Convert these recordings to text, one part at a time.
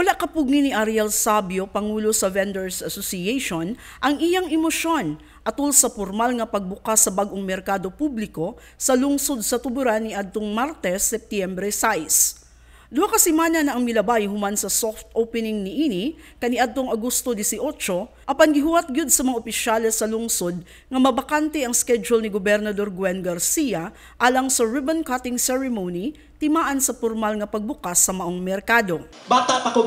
Wala kapugni ni Ariel Sabio, Pangulo sa Vendors Association, ang iyang emosyon atul sa formal nga pagbukas sa bagong merkado publiko sa lungsod sa Tuburan ni adtong Martes, Setyembre 6. Duha ka semana na ang milabay human sa soft opening niini kaniadtong Agosto 18, apan gihuwat gyud sa mga opisyales sa lungsod nga mabakante ang schedule ni Gobernador Gwen Garcia alang sa ribbon cutting ceremony timaan sa formal nga pagbukas sa maong merkado. Bata pa ko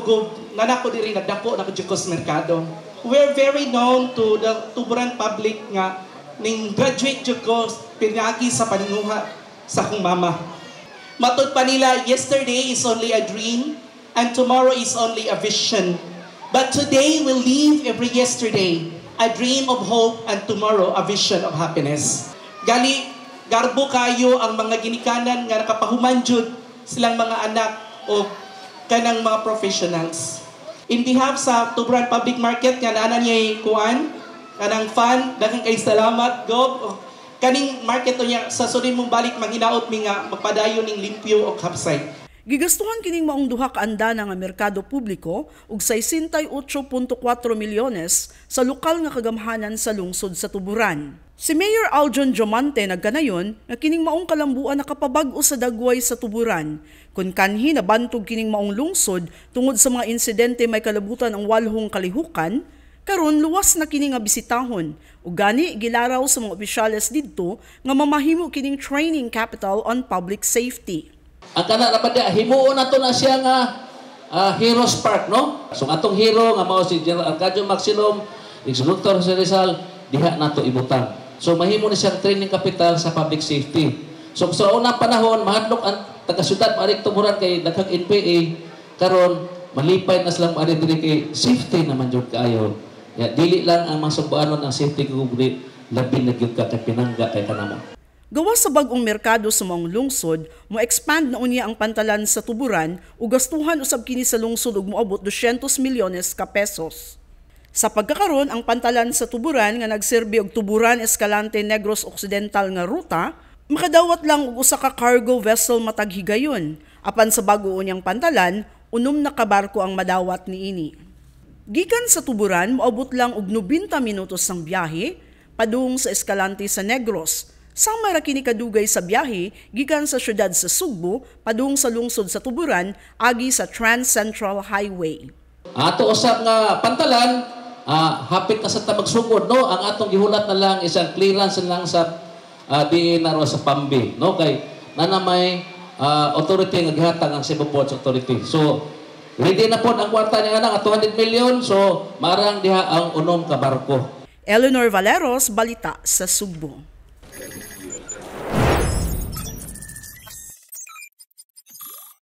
nanako diri nagdapo na ko sa merkado. We're very known to the Tuburan public nga ning graduate jud ko pinagi sa paninguha sa akong mama. Matod pa nila, yesterday is only a dream and tomorrow is only a vision. But today will live every yesterday, a dream of hope and tomorrow a vision of happiness. Garbo kayo ang mga ginikanan nga nakapahuman jud silang mga anak o kanang mga professionals. In behalf sa Tuburan Public Market nga naanan niya kuan, kanang fan, daghang kay salamat, Gob. Kaning market niya sa sudin mong balik manghinaot mi nga magpadayon ning limpyo o hapsay. Gigastuhan kining maong duha ka andana nga merkado publiko ug 68.4 milyones sa lokal nga kagamhanan sa lungsod sa Tuburan. Si Mayor Aljon Diamante nagkanayon nga kining maong kalambuan nakapabag-o sa dagway sa Tuburan kun kanhi nabantog kining maong lungsod tungod sa mga insidente may kalabutan ang walhong kalihukan. Karon luwas na kini nga bisitahon ug gani gilaraw sa mga opisyales didto nga mamahimo kining training capital on public safety. Ang kana ra ba himuon nato na siya nga Heroes Park, no? So atong hero nga mao si General Arcadio Maxilom, Dr. Jose Rizal, diha nato ibutang. So mahimo ni siya training capital sa public safety. So sa unang panahon mahadlok ang taga-syudad marik Tuburan kay daghang NPA, karon malipay na silang maari diri kay safety naman jud kaayo. Ya, dili lang ang masubanon ang safety gugri labi na gyud ka kay pinangga kay kanamo. Gawa sa bagong merkado sa maong lungsod, mo-expand na unya ang pantalan sa Tuburan ug gastuhan usab kini sa lungsod ug moabot 200 milyones ka pesos. Sa pagkakaron, ang pantalan sa Tuburan nga nagserbi og Tuburan Escalante Negros Occidental nga ruta, makadawat lang og usa ka cargo vessel matag higayon. Apan sa bag-o unyang pantalan, unom na ka barko ang madawat niini. Gikan sa Tuburan, moabot lang og 90 minutos ang biyahe padung sa Escalante sa Negros. Sama ra kini kadugay sa biyahe gikan sa syudad sa Sugbo padung sa lungsod sa Tuburan agi sa Trans Central Highway. Ato usab nga pantalan, hapit na sa tamagsugod, no? Ang atong gihulat na lang isang clearance lang sa di naro sa Pambi, no? Kay nanamay authority nga gihatag ang Cebu Ports Authority. So ready na po ang kwarta niya nga 200 million, so marang diha ang unom ka barko. Eleanor Valeros, Balita sa Sugbo.